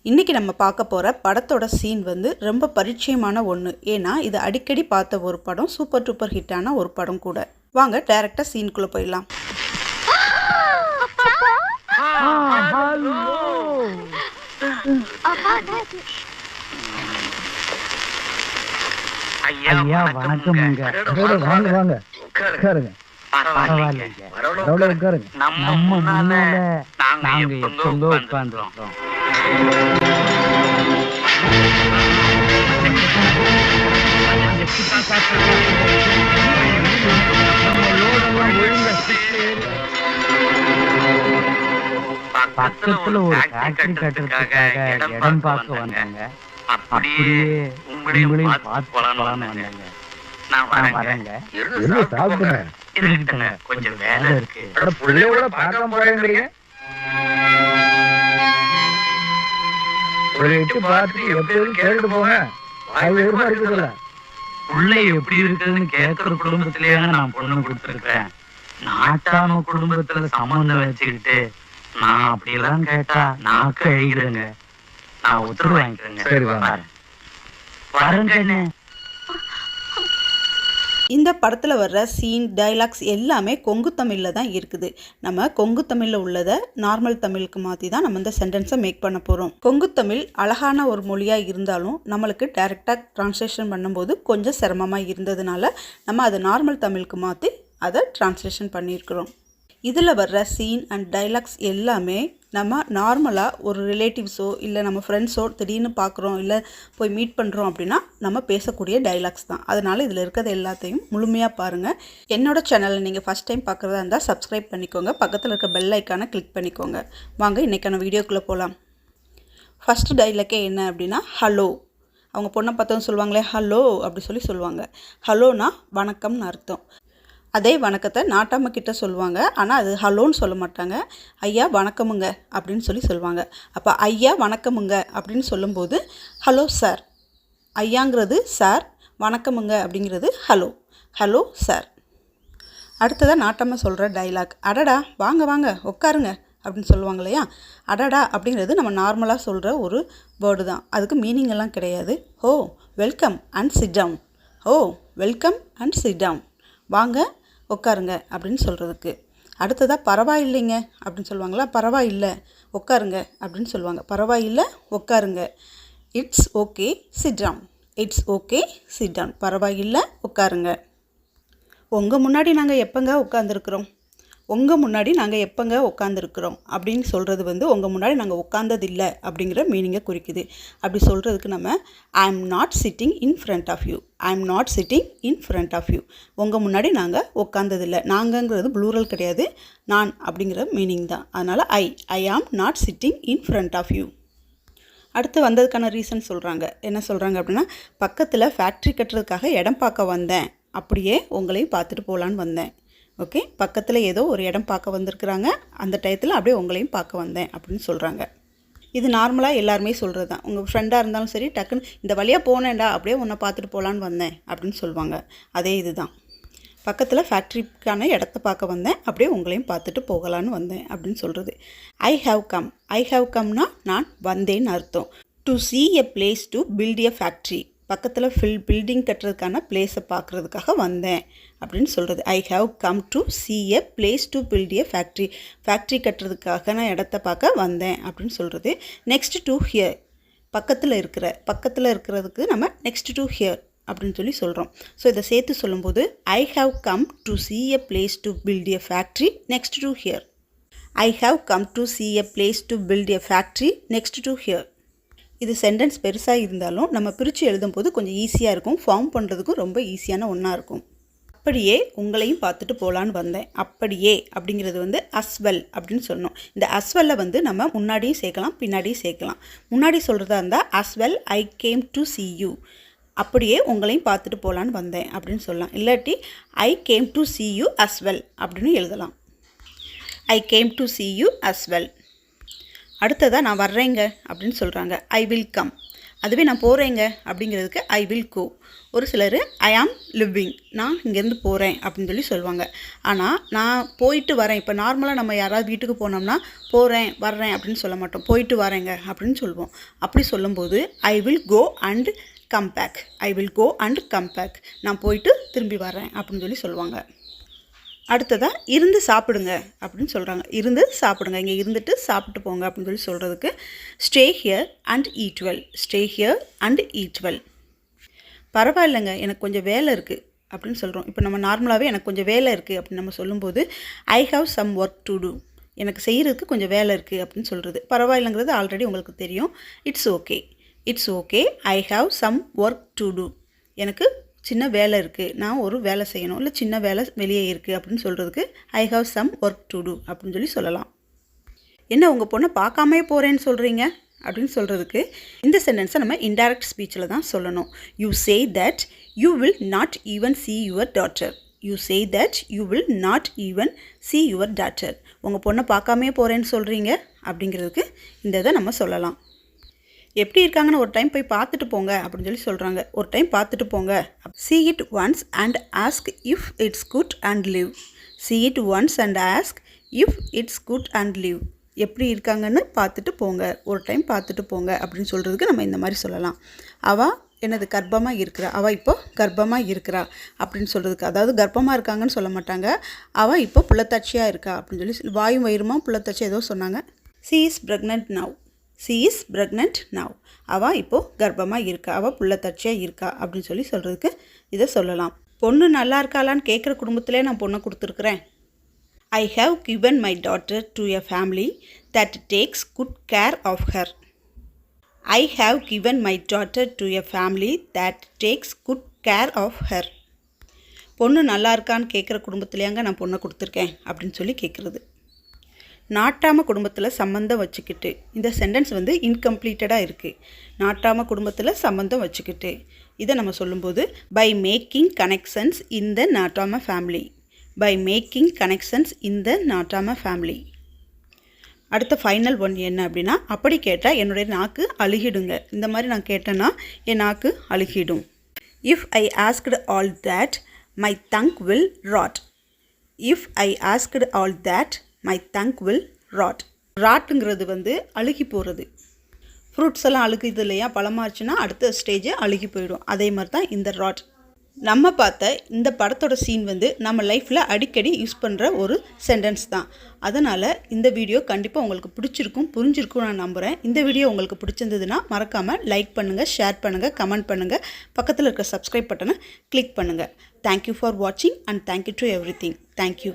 இன்றைக்கி நம்ம பார்க்க போகிற படத்தோட சீன் வந்து ரொம்ப பரிச்சயமான ஒன்று. ஏன்னா இது அடிக்கடி பார்த்த ஒரு படம், சூப்பர் டூப்பர் ஹிட்டான ஒரு படம் கூட. வாங்க டைரெக்டாக சீனுக்குள்ளே போயிடலாம். ஐயா வணக்கம்ங்க. வாங்க வாங்க உட்காருங்க. பரவாயில்லைங்க, உட்காருங்க. நம்ம முன்னால நாங்க எப்போ உட்காந்துருக்கோம். பக்கத்துல ஒரு ஃபேக்டரி கட்டுறதுக்காக இடம் பார்க்க வந்தாங்க. அப்படியே உங்களையும் பார்த்து போலான்னு வந்தாங்க. நான் வரேங்க. இருக்கட்டுங்க, கொஞ்சம் வேலை இருக்கு. புள்ளையோட பார்க்க போறேங்கிறீங்க. கேட்டு போங்க. புள்ளை எப்படி இருக்குதுன்னு கேட்கிற குடும்பத்திலேயே நான் பொண்ணு கொடுத்துருக்கேன். நாட்டாம குடும்பத்துல சம்பந்தம் வச்சுக்கிட்டு நான் அப்படியெல்லாம் கேட்டா நாக்கு அழிக்கிறேங்க. நான் உத்தரவு வாங்கிக்கிறேங்க. சரி வரேங்க. இந்த படத்தில் வர்ற சீன், டைலாக்ஸ் எல்லாமே கொங்கு தமிழில் தான் இருக்குது. நம்ம கொங்கு தமிழில் உள்ளதை நார்மல் தமிழுக்கு மாற்றி தான் நம்ம இந்த சென்டென்ஸை மேக் பண்ண போகிறோம். கொங்கு தமிழ் அழகான ஒரு மொழியாக இருந்தாலும் நம்மளுக்கு டைரெக்டாக ட்ரான்ஸ்லேஷன் பண்ணும்போது கொஞ்சம் சிரமமாக இருந்ததுனால நம்ம அதை நார்மல் தமிழுக்கு மாற்றி அதை ட்ரான்ஸ்லேஷன் பண்ணியிருக்கிறோம். இதில் வர்ற சீன் அண்ட் டைலாக்ஸ் எல்லாமே நம்ம நார்மலாக ஒரு ரிலேட்டிவ்ஸோ இல்லை நம்ம ஃப்ரெண்ட்ஸோ திடீர்னு பார்க்குறோம், இல்லை போய் மீட் பண்ணுறோம் அப்படின்னா நம்ம பேசக்கூடிய டைலாக்ஸ் தான். அதனால் இதில் இருக்கிறது எல்லாத்தையும் முழுமையாக பாருங்கள். என்னோடய சேனலை நீங்கள் ஃபஸ்ட் டைம் பார்க்குறதா இருந்தால் சப்ஸ்கிரைப் பண்ணிக்கோங்க. பக்கத்தில் இருக்க பெல் ஐக்கானை கிளிக் பண்ணிக்கோங்க. வாங்க இன்றைக்கான வீடியோக்குள்ளே போகலாம். ஃபஸ்ட்டு டைலாக்கே என்ன அப்படின்னா ஹலோ. அவங்க பொண்ணை பார்த்தவங்க சொல்லுவாங்களே ஹலோ அப்படி சொல்லுவாங்க. ஹலோனா வணக்கம்னு அர்த்தம். அதே வணக்கத்தை நாட்டாம கிட்ட சொல்லுவாங்க. ஆனால் அது ஹலோன்னு சொல்ல மாட்டாங்க. ஐயா வணக்கமுங்க அப்படின்னு சொல்லுவாங்க. அப்போ ஐயா வணக்கமுங்க அப்படின்னு சொல்லும்போது ஹலோ சார். ஐயாங்கிறது சார், வணக்கமுங்க அப்படிங்கிறது ஹலோ. Hello sir. அடுத்ததாக நாட்டாம சொல்கிற டைலாக் அடடா வாங்க வாங்க உட்காருங்க அப்படின்னு சொல்லுவாங்க இல்லையா. அடடா அப்படிங்கிறது நம்ம நார்மலாக சொல்கிற ஒரு வேர்டு தான். அதுக்கு மீனிங் எல்லாம் கிடையாது. Oh welcome and sit down. Oh welcome and sit down. வாங்க உட்காருங்க அப்படின்னு சொல்கிறதுக்கு. அடுத்ததாக பரவாயில்லைங்க அப்படின்னு சொல்லுவாங்களா. பரவாயில்லை உட்காருங்க அப்படின்னு சொல்லுவாங்க. பரவாயில்லை உட்காருங்க. It's okay sit down. It's okay sit down. பரவாயில்லை உட்காருங்க. உங்கள் முன்னாடி நாங்கள் எப்போங்க உட்காந்துருக்குறோம். உங்கள் முன்னாடி நாங்கள் எப்போங்க உட்காந்துருக்குறோம் அப்படின்னு சொல்கிறது வந்து உங்கள் முன்னாடி நாங்கள் உட்காந்ததில்லை அப்படிங்கிற மீனிங்கை குறிக்குது. அப்படி சொல்கிறதுக்கு நம்ம I am not sitting in front of you. I am not sitting in front of you. உங்கள் முன்னாடி நாங்கள் உட்காந்ததில்லை. நாங்கங்கிறது ப்ளூரல் கிடையாது, நான் அப்படிங்கிற மீனிங் தான். அதனால் I am not sitting in front of you. அடுத்து வந்ததுக்கான ரீசன் சொல்கிறாங்க. என்ன சொல்கிறாங்க அப்படின்னா பக்கத்தில் ஃபேக்ட்ரி கட்டுறதுக்காக இடம் பார்க்க வந்தேன். அப்படியே உங்களையும் பார்த்துட்டு போகலான்னு வந்தேன். ஓகே, பக்கத்தில் ஏதோ ஒரு இடம் பார்க்க வந்திருக்கிறாங்க. அந்த டயத்தில் அப்படியே உங்களையும் பார்க்க வந்தேன் அப்படின்னு சொல்கிறாங்க. இது நார்மலாக எல்லாருமே சொல்கிறது தான். உங்கள் ஃப்ரெண்டாக இருந்தாலும் சரி, டக்குன்னு இந்த வழியாக போனேன்டா அப்படியே உன்னை பார்த்துட்டு போகலான்னு வந்தேன் அப்படின்னு சொல்லுவாங்க. அதே இது தான். பக்கத்தில் ஃபேக்ட்ரிக்கான இடத்த பார்க்க வந்தேன், அப்படியே உங்களையும் பார்த்துட்டு போகலான்னு வந்தேன் அப்படின்னு சொல்கிறது. I have come. I have கம்னா நான் வந்தேன்னு அர்த்தம். To see a place to build a factory. பக்கத்தில் பில்டிங் கட்டுறதுக்கான பிளேஸை பார்க்குறதுக்காக வந்தேன் அப்படின்னு சொல்கிறது. I have come to see a place to build a factory. Factory கட்டுறதுக்காக நான் இடத்த பார்க்க வந்தேன் அப்படின்னு சொல்கிறது. Next to here. பக்கத்தில் இருக்கிறதுக்கு நம்ம நெக்ஸ்ட் டு ஹியர் அப்படின்னு சொல்கிறோம். ஸோ இதை சேர்த்து சொல்லும்போது I have come to see a place to build a factory next to here. I have come to see a place to build a factory next to here. இது sentence பெருசாக இருந்தாலும் நம்ம பிரித்து எழுதும்போது கொஞ்சம் ஈஸியாக இருக்கும். ஃபார்ம் பண்ணுறதுக்கும் ரொம்ப ஈஸியான ஒன்றா இருக்கும். அப்படியே உங்களையும் பார்த்துட்டு போகலான்னு வந்தேன். அப்படியே அப்படிங்கிறது வந்து அஸ்வெல் அப்படின்னு சொல்லணும். இந்த அஸ்வெல்லை வந்து நம்ம முன்னாடியும் சேர்க்கலாம், பின்னாடியும் சேர்க்கலாம். முன்னாடி சொல்கிறதா இருந்தால் as well I came to see you. அப்படியே உங்களையும் பார்த்துட்டு போகலான்னு வந்தேன் அப்படின்னு சொல்லலாம். இல்லாட்டி ஐ came to see you as well அப்படின்னு எழுதலாம். ஐ came to see you as well. அடுத்ததாக நான் வர்றேங்க அப்படின்னு சொல்கிறாங்க. I will come. அதுவே நான் போகிறேங்க அப்படிங்கிறதுக்கு ஐ வில் கோ. ஒரு சிலர் ஐ ஆம் லிவிங், நான் இங்கேருந்து போகிறேன் அப்படின்னு சொல்லி சொல்லுவாங்க. ஆனால் நான் போயிட்டு வரேன். இப்போ நார்மலாக நம்ம யாராவது வீட்டுக்கு போனோம்னா போகிறேன் வர்றேன் அப்படின்னு சொல்ல மாட்டோம், போயிட்டு வரேங்க அப்படின்னு சொல்லுவோம். அப்படி சொல்லும்போது I will go and come back, I will go and come back, நான் போயிட்டு திரும்பி வரேன் அப்படின்னு சொல்லி சொல்லுவாங்க. அடுத்ததாக இருந்து சாப்பிடுங்க அப்படின்னு சொல்கிறாங்க. இருந்து சாப்பிடுங்க, இங்கே இருந்துட்டு சாப்பிட்டு போங்க அப்படின்னு சொல்லி சொல்கிறதுக்கு stay here and eat well, stay here and eat well. பரவாயில்லைங்க, எனக்கு கொஞ்சம் வேலை இருக்குது அப்படின்னு சொல்கிறோம். இப்போ நம்ம நார்மலாகவே எனக்கு கொஞ்சம் வேலை இருக்குது அப்படின்னு நம்ம சொல்லும்போது I have some work to do, எனக்கு செய்கிறதுக்கு கொஞ்சம் வேலை இருக்குது அப்படின்னு சொல்கிறது. பரவாயில்லைங்கிறது ஆல்ரெடி உங்களுக்கு தெரியும். It's okay, it's okay, I have some work to do, எனக்கு சின்ன வேலை இருக்குது, நான் ஒரு வேலை செய்யணும், இல்லை சின்ன வேலை வெளியே இருக்குது அப்படின்னு சொல்கிறதுக்கு I have some work to do அப்படின்னு சொல்லி சொல்லலாம். என்ன உங்கள் பொண்ணை பார்க்காமே போகிறேன்னு சொல்கிறீங்க அப்படின்னு சொல்கிறதுக்கு இந்த சென்டென்ஸை நம்ம இன்டைரக்ட் ஸ்பீச்சில் தான் சொல்லணும். You say that you will not even see your daughter, you say that you will not even see your daughter, உங்கள் பொண்ணை பார்க்காமே போகிறேன்னு சொல்கிறீங்க அப்படிங்கிறதுக்கு இந்த இதை நம்ம சொல்லலாம். எப்படி இருக்காங்கன்னு ஒரு டைம் போய் பார்த்துட்டு போங்க அப்படின்னு சொல்லி சொல்கிறாங்க. ஒரு டைம் பார்த்துட்டு போங்க. see it once and ask if it's good and leave, see it once and ask if it's good and leave, எப்படி இருக்காங்கன்னு பார்த்துட்டு போங்க, ஒரு டைம் பார்த்துட்டு போங்க அப்படின்னு சொல்கிறதுக்கு நம்ம இந்த மாதிரி சொல்லலாம். அவள் என்னது கர்ப்பமாக இருக்கிறா, அவள் இப்போ கர்ப்பமாக இருக்கிறா அப்படின்னு சொல்கிறதுக்கு, அதாவது கர்ப்பமாக இருக்காங்கன்னு சொல்ல மாட்டாங்க, அவள் இப்போ புள்ளத்தாட்சியாக இருக்கா அப்படின்னு சொல்லி, வாயும் வயிறுமா புள்ளத்தாட்சி ஏதோ சொன்னாங்க. she is pregnant now, she is pregnant now, அவள் இப்போது கர்ப்பமாக இருக்கா, அவள் புள்ளத்தாட்சியாக இருக்கா அப்படின்னு சொல்லி சொல்கிறதுக்கு இதை சொல்லலாம். பொண்ணு நல்லா இருக்காளான்னு கேட்குற குடும்பத்திலே நான் பொண்ணை கொடுத்துருக்குறேன். I have given my daughter to a family that takes good care of her, I have given my daughter to a family that takes good care of her. பொண்ணு நல்லா இருக்கான்னு கேட்குற குடும்பத்திலேயாங்க நான் பொண்ணை கொடுத்துருக்கேன் அப்படின்னு சொல்லி கேட்குறது. நாட்டாம குடும்பத்தில் சம்மந்தம் வச்சுக்கிட்டு, இந்த சென்டென்ஸ் வந்து இன்கம்ப்ளீட்டடாக இருக்குது. நாட்டாம குடும்பத்தில் சம்மந்தம் வச்சுக்கிட்டு இதை நம்ம சொல்லும்போது by making connections in the Nattamai family, by making connections in the Nattamai family. அடுத்த ஃபைனல் ஒன் என்ன அப்படின்னா, அப்படி கேட்டால் என்னுடைய நாக்கு அழுகிடுங்க, இந்த மாதிரி நான் கேட்டேன்னா என் நாக்கு அழுகிடும். If I asked all that my tongue will rot, if I asked all that my tongue will rot. ராட்டுங்கிறது வந்து அழுகி போகிறது. ஃப்ரூட்ஸ் எல்லாம் அழுகுது இல்லையா, பழமாச்சுன்னா அடுத்த ஸ்டேஜ் அழுகி போயிடும். அதே மாதிரி தான் இந்த ராட். நம்ம பார்த்த இந்த படத்தோட சீன் வந்து நம்ம லைஃப்பில் அடிக்கடி யூஸ் பண்ணுற ஒரு சென்டென்ஸ் தான். அதனால் இந்த வீடியோ கண்டிப்பாக உங்களுக்கு பிடிச்சிருக்கும், புரிஞ்சிருக்கும் நான் நம்புகிறேன். இந்த வீடியோ உங்களுக்கு பிடிச்சிருந்ததுன்னா மறக்காமல் லைக் பண்ணுங்கள், ஷேர் பண்ணுங்கள், கமெண்ட் பண்ணுங்கள், பக்கத்தில் இருக்க சப்ஸ்கிரைப் பட்டனை கிளிக் பண்ணுங்கள். தேங்க்யூ ஃபார் வாட்சிங் and thank you to every thing. Thank you.